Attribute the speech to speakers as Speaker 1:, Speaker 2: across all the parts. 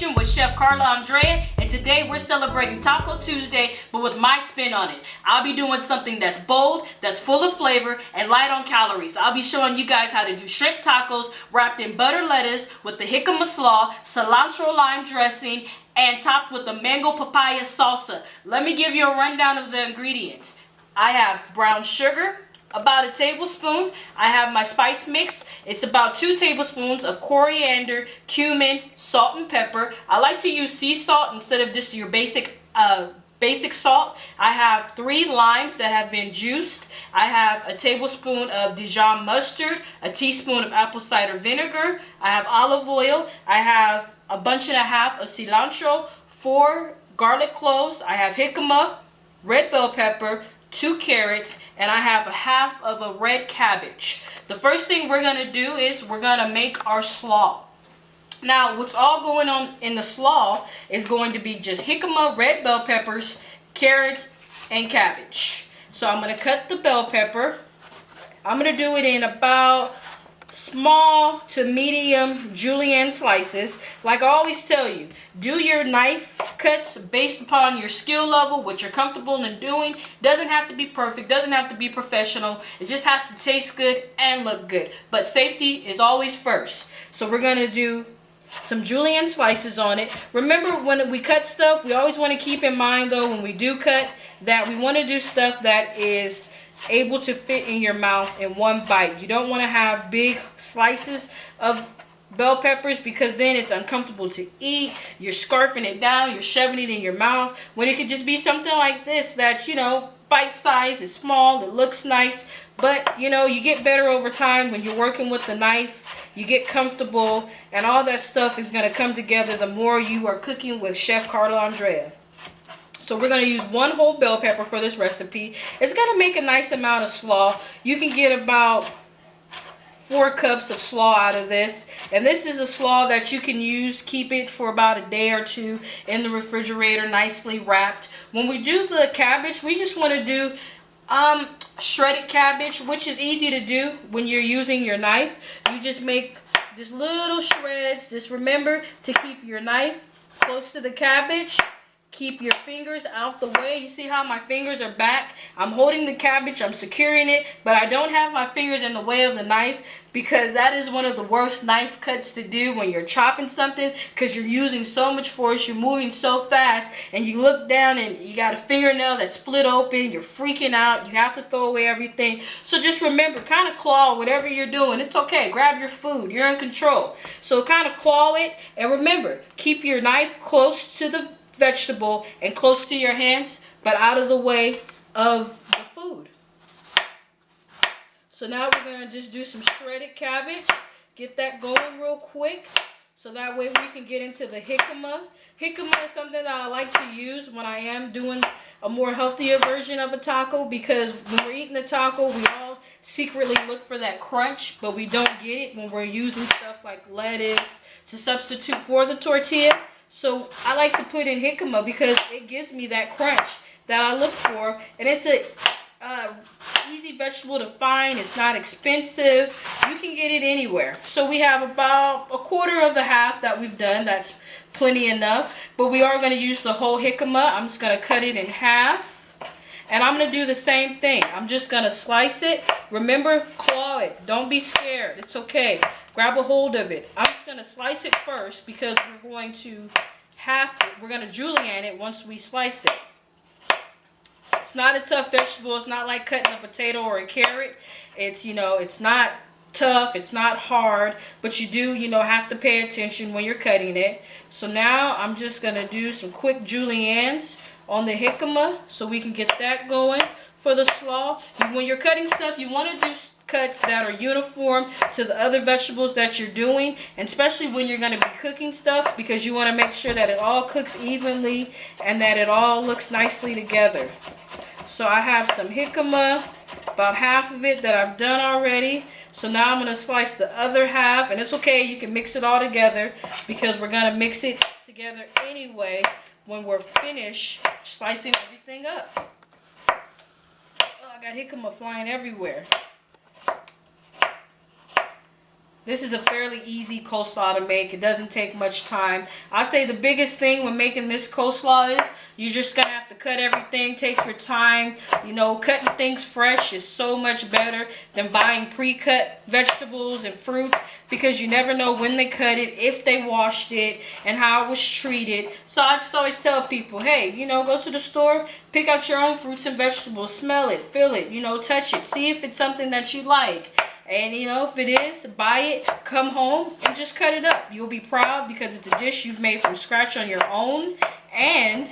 Speaker 1: Kitchen with Chef ChefCarlaAndrea, and today we're celebrating Taco Tuesday, but with my spin on it. I'll be doing something that's bold, that's full of flavor, and light on calories. I'll be showing you guys how to do shrimp tacos wrapped in butter lettuce with the jicama slaw, cilantro lime dressing, and topped with the mango papaya salsa. Let me give you a rundown of the ingredients. I have brown sugar, about a tablespoon. I have my spice mix. It's about 2 tablespoons of coriander, cumin, salt, and pepper. I like to use sea salt instead of just your basic salt. I have 3 limes that have been juiced. I have a tablespoon of Dijon mustard, a teaspoon of apple cider vinegar. I have olive oil. I have a bunch and a half of cilantro, 4 garlic cloves. I have jicama, red bell pepper, 2 carrots, and I have a half of a red cabbage. The first thing we're going to do is we're going to make our slaw. Now, what's all going on in the slaw is going to be just jicama, red bell peppers, carrots, and cabbage. So I'm going to cut the bell pepper. I'm going to do it in about small to medium julienne slices. Like I always tell you, do your knife cuts based upon your skill level, what you're comfortable in doing. Doesn't have to be perfect, doesn't have to be professional. It just has to taste good and look good. But safety is always first. So we're going to do some julienne slices on it. Remember, when we cut stuff, we always want to keep in mind though, when we do cut, that we want to do stuff that is able to fit in your mouth in one bite. You don't want to have big slices of bell peppers because then it's uncomfortable to eat. You're scarfing it down, you're shoving it in your mouth, when it could just be something like this that's, you know, bite size. It's small, it looks nice, but you know, you get better over time when you're working with the knife. You get comfortable, and all that stuff is going to come together the more you are cooking with Chef ChefCarlaAndrea. So we're going to use 1 whole bell pepper for this recipe. It's going to make a nice amount of slaw. You can get about 4 cups of slaw out of this. And this is a slaw that you can use, keep it for about a day or 2 in the refrigerator, nicely wrapped. When we do the cabbage, we just want to do shredded cabbage, which is easy to do when you're using your knife. You just make just little shreds. Just remember to keep your knife close to the cabbage. Keep your fingers out the way. You see how my fingers are back? I'm holding the cabbage, I'm securing it, but I don't have my fingers in the way of the knife, because that is one of the worst knife cuts to do when you're chopping something, because you're using so much force, you're moving so fast, and you look down and you got a fingernail that's split open, you're freaking out, you have to throw away everything. So just remember, kind of claw whatever you're doing. It's okay, grab your food, you're in control. So kind of claw it, and remember, keep your knife close to the vegetable and close to your hands, but out of the way of the food. So now we're going to just do some shredded cabbage. Get that going real quick, so that way we can get into the jicama. Jicama is something that I like to use when I am doing a more healthier version of a taco, because when we're eating a taco, we all secretly look for that crunch, but we don't get it when we're using stuff like lettuce to substitute for the tortilla. So I like to put in jicama because it gives me that crunch that I look for, and it's a easy vegetable to find. It's not expensive. You can get it anywhere. So we have about a quarter of the half that we've done. That's plenty enough. But we are going to use the whole jicama. I'm just going to cut it in half, and I'm going to do the same thing. I'm just going to slice it. Remember, claw it. Don't be scared. It's okay. Grab a hold of it. I'm just going to slice it first because we're going to we're going to julienne it once we slice it. It's not a tough vegetable. It's not like cutting a potato or a carrot. It's, you know, it's not tough. It's not hard, but you do, you know, have to pay attention when you're cutting it. So now I'm just going to do some quick juliennes on the jicama so we can get that going for the slaw. When you're cutting stuff, you want to do cuts that are uniform to the other vegetables that you're doing, and especially when you're going to be cooking stuff, because you want to make sure that it all cooks evenly and that it all looks nicely together. So I have some jicama, about half of it that I've done already. So now I'm going to slice the other half, and it's okay, you can mix it all together because we're going to mix it together anyway when we're finished slicing everything up. Oh, I got jicama flying everywhere. This is a fairly easy coleslaw to make. It doesn't take much time. I say the biggest thing when making this coleslaw is you're just going to have to cut everything, take your time. You know, cutting things fresh is so much better than buying pre-cut vegetables and fruits, because you never know when they cut it, if they washed it, and how it was treated. So I just always tell people, hey, you know, go to the store, pick out your own fruits and vegetables, smell it, feel it, you know, touch it, see if it's something that you like. And, you know, if it is, buy it, come home, and just cut it up. You'll be proud because it's a dish you've made from scratch on your own. And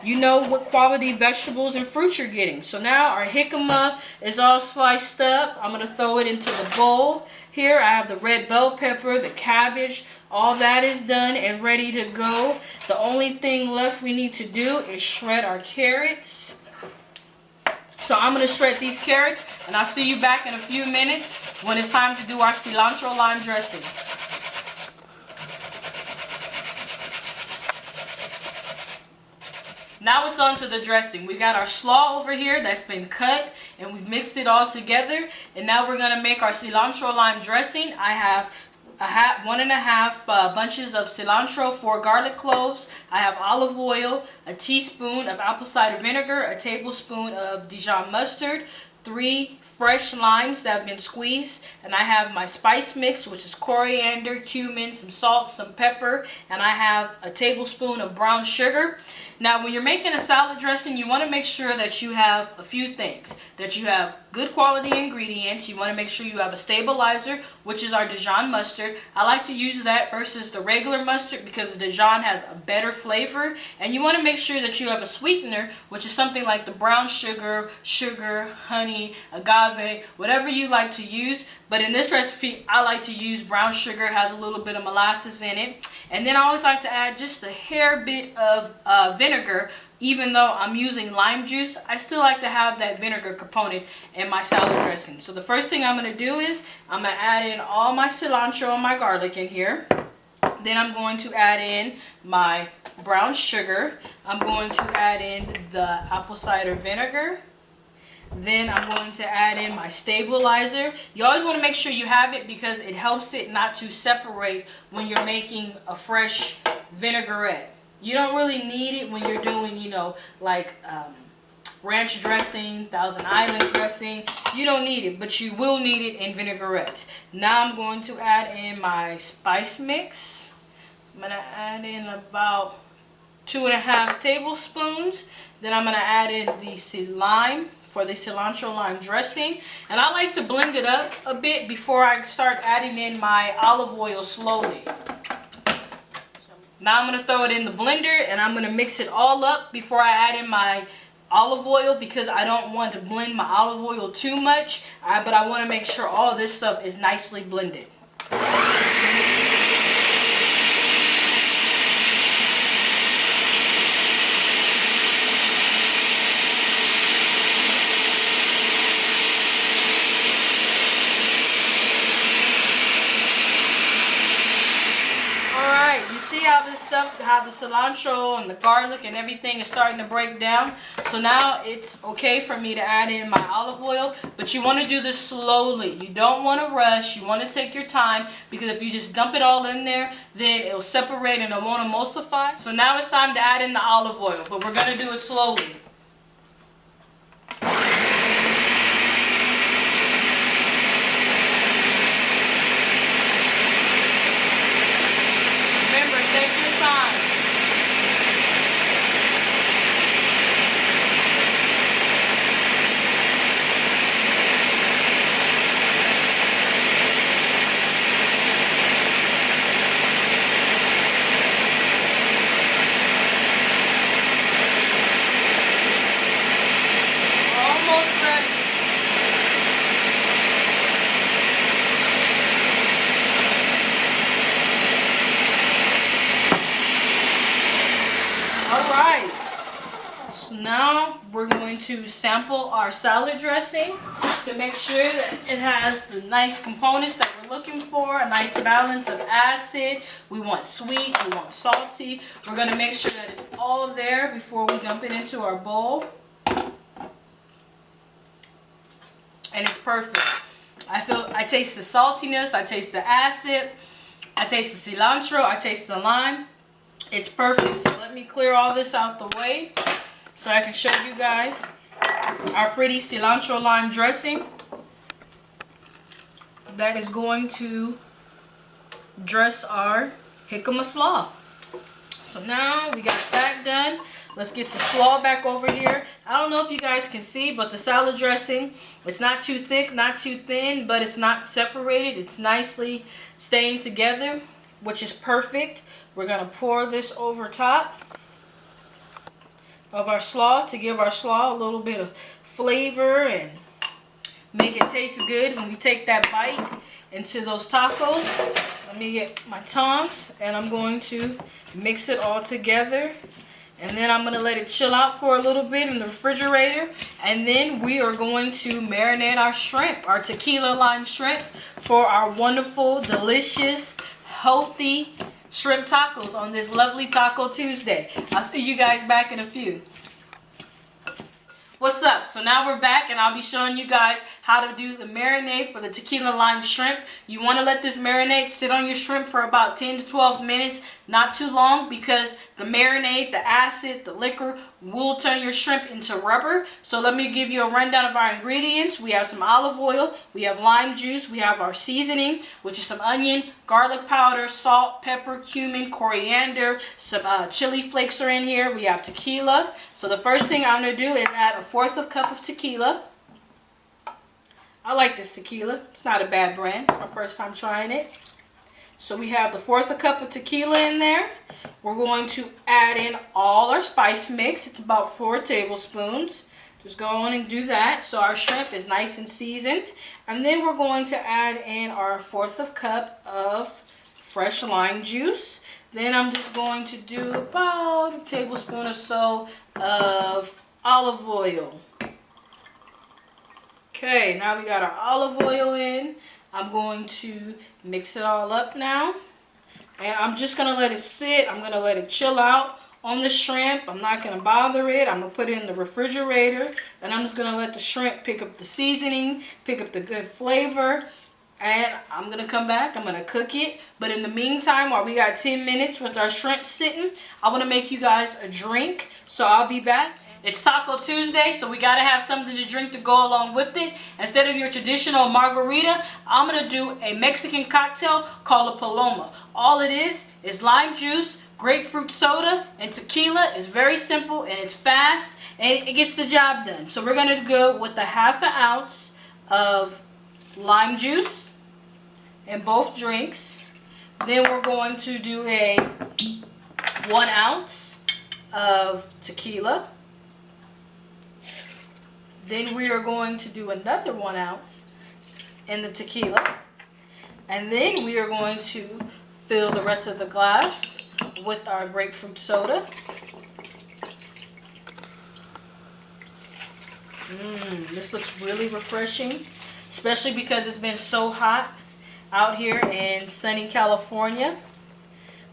Speaker 1: you know what quality vegetables and fruits you're getting. So now our jicama is all sliced up. I'm going to throw it into the bowl. Here I have the red bell pepper, the cabbage. All that is done and ready to go. The only thing left we need to do is shred our carrots. So I'm going to shred these carrots, and I'll see you back in a few minutes when it's time to do our cilantro lime dressing. Now it's on to the dressing. We got our slaw over here that's been cut, and we've mixed it all together. And now we're going to make our cilantro lime dressing. I have 1.5 bunches of cilantro, 4 garlic cloves. I have olive oil, a teaspoon of apple cider vinegar, a tablespoon of Dijon mustard, 3 fresh limes that have been squeezed, and I have my spice mix, which is coriander, cumin, some salt, some pepper, and I have a tablespoon of brown sugar. Now, when you're making a salad dressing, you want to make sure that you have a few things. That you have good quality ingredients. You want to make sure you have a stabilizer, which is our Dijon mustard. I like to use that versus the regular mustard because the Dijon has a better flavor. And you want to make sure that you have a sweetener, which is something like the brown sugar, honey, agave, whatever you like to use. But in this recipe, I like to use brown sugar. It has a little bit of molasses in it. And then I always like to add just a hair bit of vinegar. Even though I'm using lime juice, I still like to have that vinegar component in my salad dressing. So the first thing I'm going to do is I'm going to add in all my cilantro and my garlic in here. Then I'm going to add in my brown sugar. I'm going to add in the apple cider vinegar. Then I'm going to add in my stabilizer. You always want to make sure you have it because it helps it not to separate when you're making a fresh vinaigrette. You don't really need it when you're doing, you know, like ranch dressing, Thousand Island dressing. You don't need it, but you will need it in vinaigrettes. Now I'm going to add in my spice mix. I'm going to add in about 2.5 tablespoons. Then I'm going to add in the lime for the cilantro lime dressing. And I like to blend it up a bit before I start adding in my olive oil slowly. Now I'm going to throw it in the blender and I'm going to mix it all up before I add in my olive oil because I don't want to blend my olive oil too much, but I want to make sure all this stuff is nicely blended. How the cilantro and the garlic and everything is starting to break down. So now it's okay for me to add in my olive oil, but you want to do this slowly. You don't want to rush. You want to take your time because if you just dump it all in there, then it'll separate and it won't emulsify. So now it's time to add in the olive oil, but we're going to do it slowly. Alright, so now we're going to sample our salad dressing to make sure that it has the nice components that we're looking for, a nice balance of acid. We want sweet, we want salty. We're going to make sure that it's all there before we dump it into our bowl. And it's perfect. I taste the saltiness, I taste the acid, I taste the cilantro, I taste the lime. It's perfect. So let me clear all this out the way so I can show you guys our pretty cilantro lime dressing that is going to dress our jicama slaw. So now we got that done. Let's get the slaw back over here. I don't know if you guys can see, but the salad dressing, it's not too thick, not too thin, but it's not separated. It's nicely staying together, which is perfect. We're going to pour this over top of our slaw to give our slaw a little bit of flavor and make it taste good when we take that bite into those tacos. Let me get my tongs and I'm going to mix it all together. And then I'm going to let it chill out for a little bit in the refrigerator. And then we are going to marinate our shrimp, our tequila lime shrimp, for our wonderful, delicious, healthy shrimp tacos on this lovely Taco Tuesday. I'll see you guys back in a few. What's up? So now we're back and I'll be showing you guys how to do the marinade for the tequila lime shrimp. You want to let this marinade sit on your shrimp for about 10 to 12 minutes, not too long, because the marinade, the acid, the liquor will turn your shrimp into rubber. So let me give you a rundown of our ingredients. We have some olive oil, we have lime juice, we have our seasoning, which is some onion, garlic powder, salt, pepper, cumin, coriander, some chili flakes are in here. We have tequila. So the first thing I'm going to do is add a 1/4 cup of tequila. I like this tequila. It's not a bad brand. It's my first time trying it. So we have the 1/4 cup of tequila in there. We're going to add in all our spice mix. It's about 4 tablespoons. Just go on and do that so our shrimp is nice and seasoned. And then we're going to add in our 1/4 cup of fresh lime juice. Then I'm just going to do about a tablespoon or so of olive oil. Okay, now we got our olive oil in. I'm going to mix it all up now. And I'm just going to let it sit. I'm going to let it chill out on the shrimp. I'm not going to bother it. I'm going to put it in the refrigerator. And I'm just going to let the shrimp pick up the seasoning, pick up the good flavor. And I'm going to come back. I'm going to cook it. But in the meantime, while we got 10 minutes with our shrimp sitting, I want to make you guys a drink. So I'll be back. It's Taco Tuesday, so we got to have something to drink to go along with it. Instead of your traditional margarita, I'm going to do a Mexican cocktail called a Paloma. All it is lime juice, grapefruit soda, and tequila. It's very simple, and it's fast, and it gets the job done. So we're going to go with a 1/2 ounce of lime juice in both drinks. Then we're going to do a 1 ounce of tequila. Then we are going to do another 1 ounce in the tequila. And then we are going to fill the rest of the glass with our grapefruit soda. This looks really refreshing, especially because it's been so hot out here in sunny California.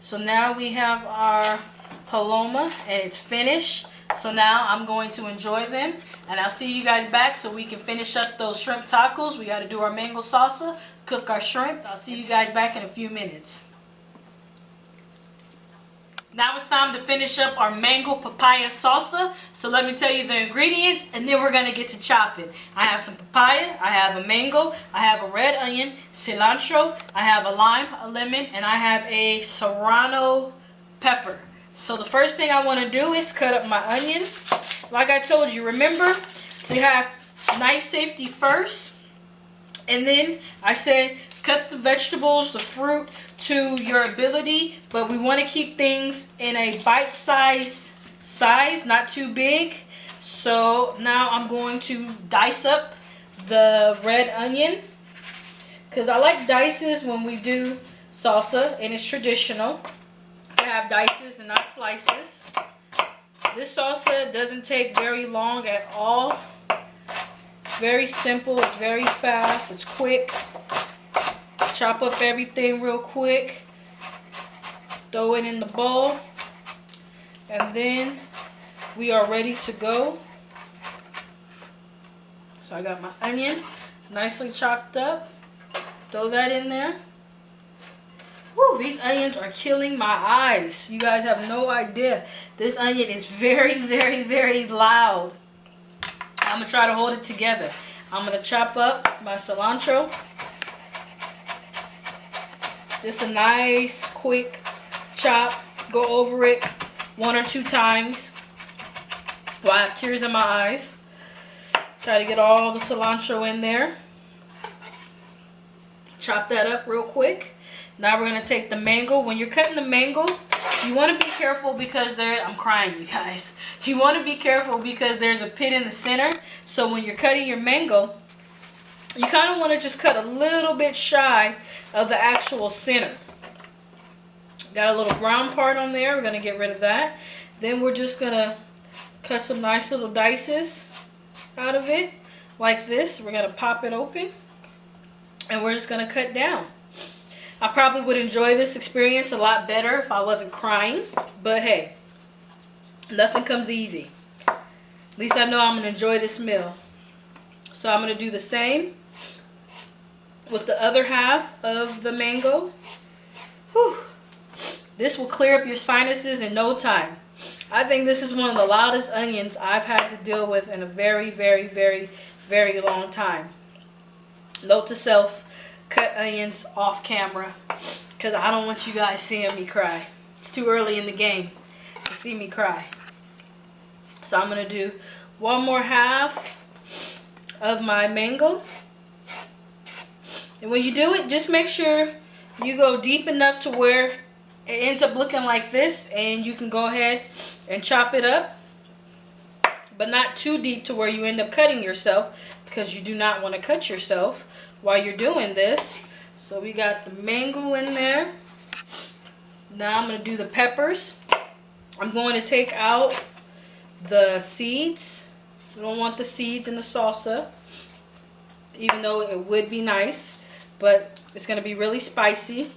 Speaker 1: So now we have our Paloma and it's finished. So now I'm going to enjoy them, and I'll see you guys back so we can finish up those shrimp tacos. We got to do our mango salsa, cook our shrimp. I'll see you guys back in a few minutes. Now it's time to finish up our mango papaya salsa. So let me tell you the ingredients, and then we're going to get to chopping. I have some papaya, I have a mango, I have a red onion, cilantro, I have a lime, a lemon, and I have a serrano pepper. So the first thing I want to do is cut up my onion. Like I told you, remember to have knife safety first. And then I said cut the vegetables, the fruit to your ability. But we want to keep things in a bite-sized size, not too big. So now I'm going to dice up the red onion. Because I like dices when we do salsa and it's traditional. Have dices and not slices. This salsa doesn't take very long at all. Very simple, it's very fast, it's quick. Chop up everything real quick. Throw it in the bowl. And then we are ready to go. So I got my onion, nicely chopped up. Throw that in there. Whew, these onions are killing my eyes. You guys have no idea. This onion is very, very, very loud. I'm gonna try to hold it together. I'm gonna chop up my cilantro. Just a nice, quick chop. Go over it 1 or 2 times while I have tears in my eyes. Try to get all the cilantro in there. Chop that up real quick. Now we're going to take the mango. When you're cutting the mango, you want to be careful because I'm crying, you guys. You want to be careful because there's a pit in the center. So when you're cutting your mango, you kind of want to just cut a little bit shy of the actual center. Got a little brown part on there. We're going to get rid of that. Then we're just going to cut some nice little dices out of it like this. We're going to pop it open and we're just going to cut down. I probably would enjoy this experience a lot better if I wasn't crying, but hey, nothing comes easy. At least I know I'm going to enjoy this meal. So I'm going to do the same with the other half of the mango. Whew. This will clear up your sinuses in no time. I think this is one of the loudest onions I've had to deal with in a very, very, very, very long time. Note to self, cut onions off camera because I don't want you guys seeing me cry. It's too early in the game to see me cry. So I'm going to do one more half of my mango. And when you do it, just make sure you go deep enough to where it ends up looking like this, and you can go ahead and chop it up, but not too deep to where you end up cutting yourself, because you do not want to cut yourself while you're doing this. So we got the mango in there. Now I'm going to do the peppers. I'm going to take out the seeds. We don't want the seeds in the salsa, even though it would be nice, but it's going to be really spicy,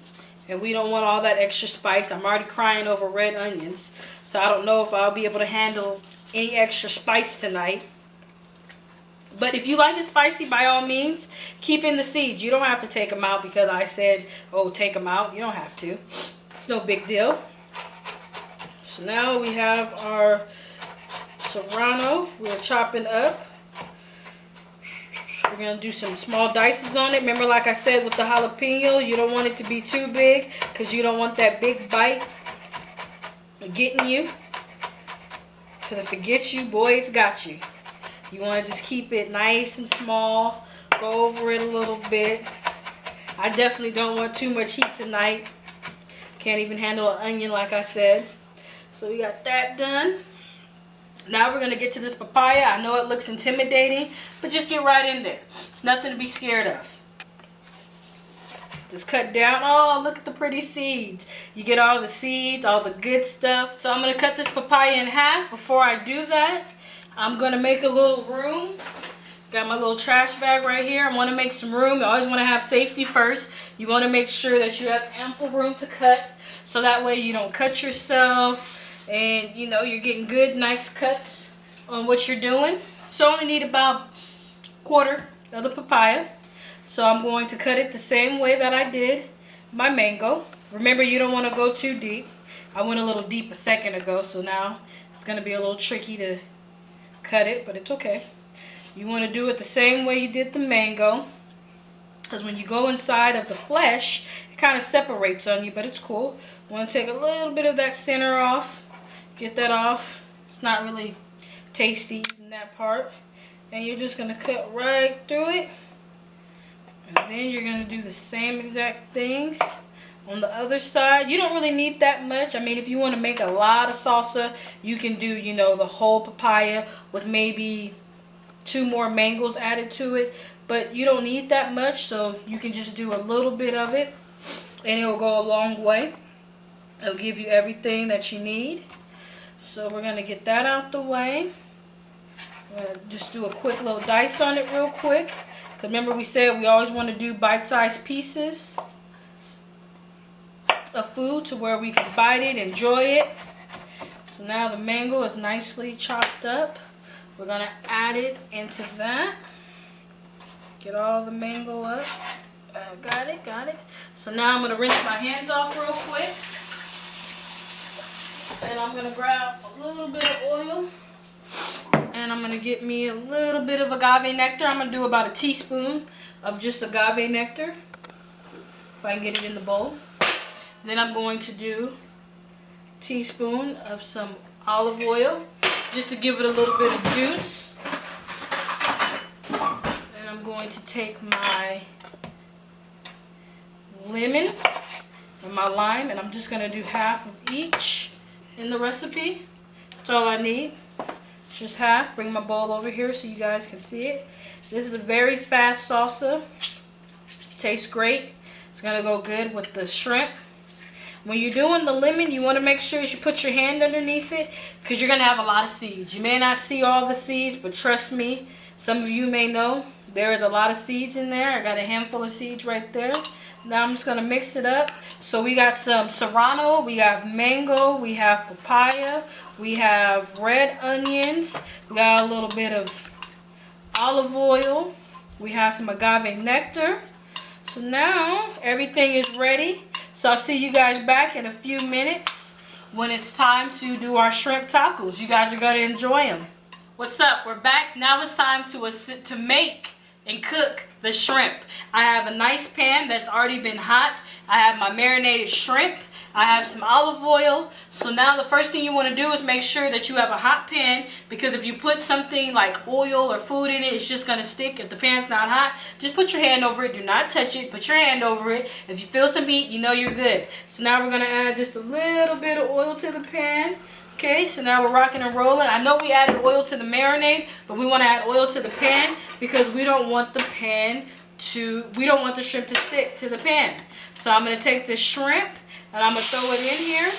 Speaker 1: and we don't want all that extra spice. I'm already crying over red onions, so I don't know if I'll be able to handle any extra spice tonight. But if you like it spicy, by all means, keep in the seeds. You don't have to take them out because I said, oh, take them out. You don't have to. It's no big deal. So now we have our serrano. We're chopping up. We're going to do some small dices on it. Remember, like I said, with the jalapeno, you don't want it to be too big because you don't want that big bite getting you. Because if it gets you, boy, it's got you. You want to just keep it nice and small. Go over it a little bit. I definitely don't want too much heat tonight. Can't even handle an onion, like I said. So we got that done. Now we're going to get to this papaya. I know it looks intimidating, but just get right in there. It's nothing to be scared of. Just cut down. Oh, look at the pretty seeds. You get all the seeds, all the good stuff. So I'm going to cut this papaya in half. Before I do that, I'm going to make a little room. Got my little trash bag right here. I want to make some room. You always want to have safety first. You want to make sure that you have ample room to cut, so that way you don't cut yourself and you know you're getting good, nice cuts on what you're doing. So I only need about 1/4 of the papaya. So I'm going to cut it the same way that I did my mango. Remember, you don't want to go too deep. I went a little deep a second ago, so now it's going to be a little tricky to cut it, but it's okay. You want to do it the same way you did the mango, because when you go inside of the flesh, it kind of separates on you, but it's cool. You want to take a little bit of that center off. Get that off. It's not really tasty in that part. And you're just going to cut right through it. And then you're going to do the same exact thing on the other side. You don't really need that much. I mean, if you want to make a lot of salsa, you can do, you know, the whole papaya with maybe 2 more mangoes added to it. But you don't need that much, so you can just do a little bit of it, and it will go a long way. It'll give you everything that you need. So we're going to get that out the way. I'm going to just do a quick little dice on it real quick. Because remember, we said we always want to do bite-sized pieces of food to where we can bite it, enjoy it. So now the mango is nicely chopped up. We're going to add it into that. Get all the mango up. Got it, got it. So now I'm going to rinse my hands off real quick. And I'm going to grab a little bit of oil. And I'm going to get me a little bit of agave nectar. I'm going to do about a teaspoon of just agave nectar. If I can get it in the bowl. Then I'm going to do a teaspoon of some olive oil. Just to give it a little bit of juice. And I'm going to take my lemon and my lime. And I'm just going to do half of each in the recipe. That's all I need. Just half. Bring my bowl over here so you guys can see it. This is a very fast salsa. Tastes great. It's going to go good with the shrimp. When you're doing the lemon, you want to make sure you put your hand underneath it because you're going to have a lot of seeds. You may not see all the seeds, but trust me, some of you may know there is a lot of seeds in there. I got a handful of seeds right there. Now I'm just going to mix it up. So we got some serrano, we have mango, we have papaya, we have red onions, we got a little bit of olive oil, we have some agave nectar. So now everything is ready. So I'll see you guys back in a few minutes when it's time to do our shrimp tacos. You guys are going to enjoy them. What's up? We're back. Now it's time to make and cook the shrimp. I have a nice pan that's already been hot. I have my marinated shrimp. I have some olive oil. So now the first thing you want to do is make sure that you have a hot pan, because if you put something like oil or food in it, it's just going to stick if the pan's not hot. Just put your hand over it. Do not touch it. Put your hand over it. If you feel some heat, you know you're good. So now we're going to add just a little bit of oil to the pan. Okay, so now we're rocking and rolling. I know we added oil to the marinade, but we want to add oil to the pan because we don't want the shrimp to stick to the pan. So I'm going to take this shrimp and I'm going to throw it in here.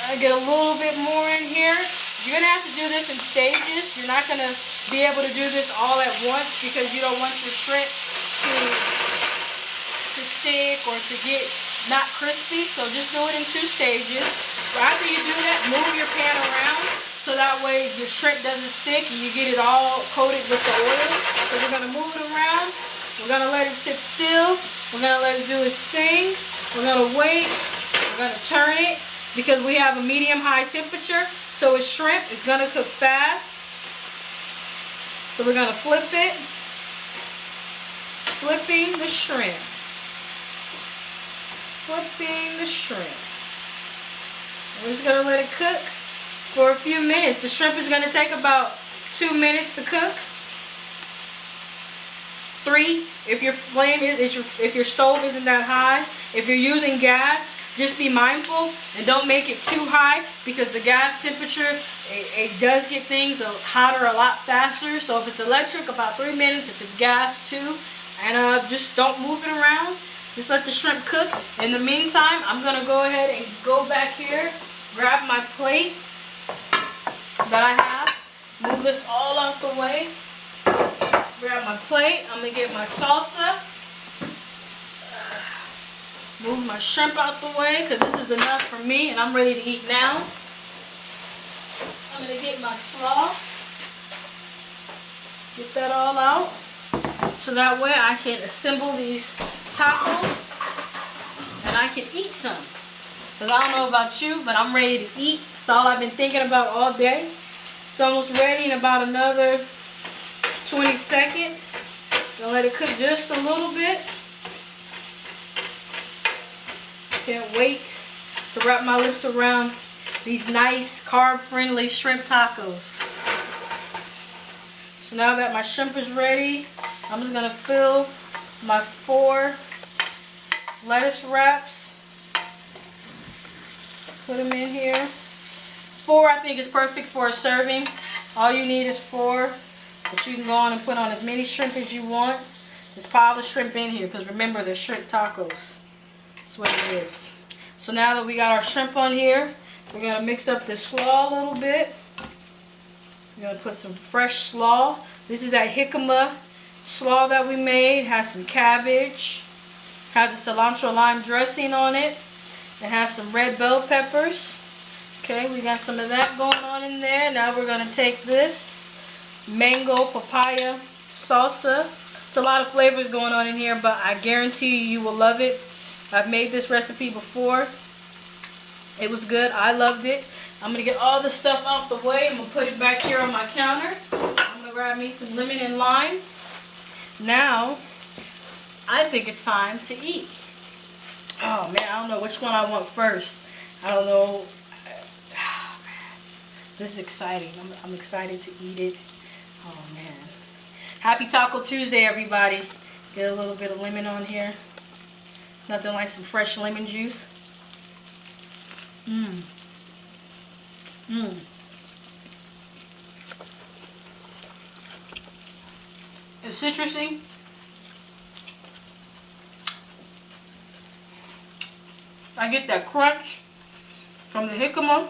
Speaker 1: I get a little bit more in here. You're going to have to do this in stages. You're not going to be able to do this all at once because you don't want your shrimp to stick or to get not crispy. So just do it in 2 stages. After you do that, move your pan around so that way your shrimp doesn't stick and you get it all coated with the oil. So we're going to move it around. We're going to let it sit still. We're going to let it do its thing. We're going to wait. We're going to turn it because we have a medium-high temperature. So it's shrimp. It's going to cook fast. So we're going to flip it. Flipping the shrimp. Flipping the shrimp. We're just going to let it cook for a few minutes. The shrimp is going to take about 2 minutes to cook. 3 if your flame if your stove isn't that high. If you're using gas, just be mindful and don't make it too high because the gas temperature, it does get things hotter a lot faster. So if it's electric, about 3 minutes. If it's gas, 2. And just don't move it around. Just let the shrimp cook. In the meantime, I'm going to go ahead and go back here, grab my plate that I have, move this all out the way, grab my plate, I'm going to get my salsa, move my shrimp out the way because this is enough for me and I'm ready to eat now. I'm going to get my slaw, get that all out, so that way I can assemble these tacos and I can eat some. Because I don't know about you, but I'm ready to eat. It's all I've been thinking about all day. It's almost ready in about another 20 seconds. Gonna let it cook just a little bit. Can't wait to wrap my lips around these nice carb-friendly shrimp tacos. So now that my shrimp is ready, I'm just gonna fill my 4 lettuce wraps. Put them in here. 4 I think is perfect for a serving. All you need is 4. But you can go on and put on as many shrimp as you want. Just pile the shrimp in here because remember they're shrimp tacos. That's what it is. So now that we got our shrimp on here, we're going to mix up this slaw a little bit. We're going to put some fresh slaw. This is that jicama slaw that we made. It has some cabbage. Has a cilantro lime dressing on it. It has some red bell peppers. Okay, we got some of that going on in there. Now we're going to take this mango papaya salsa. It's a lot of flavors going on in here, but I guarantee you will love it. I've made this recipe before. It was good. I loved it. I'm going to get all this stuff out the way. I'm going to put it back here on my counter. I'm going to grab me some lemon and lime. Now, I think it's time to eat. Oh man, I don't know which one I want first. I don't know. Oh, man. This is exciting. I'm excited to eat it. Oh man. Happy Taco Tuesday, everybody. Get a little bit of lemon on here. Nothing like some fresh lemon juice. It's citrusy. I get that crunch from the jicama.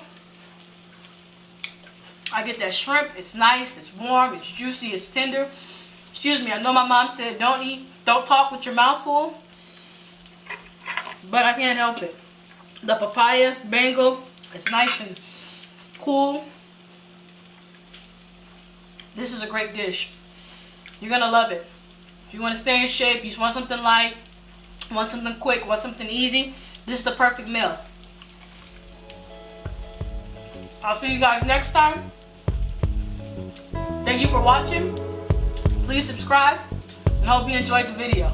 Speaker 1: I get that shrimp. It's nice, it's warm, it's juicy, it's tender. Excuse me, I know my mom said don't talk with your mouth full, but I can't help it. The papaya, mango, it's nice and cool. This is a great dish. You're gonna love it. If you want to stay in shape, you just want something light, want something quick, want something easy, this is the perfect meal. I'll see you guys next time. Thank you for watching. Please subscribe, and hope you enjoyed the video.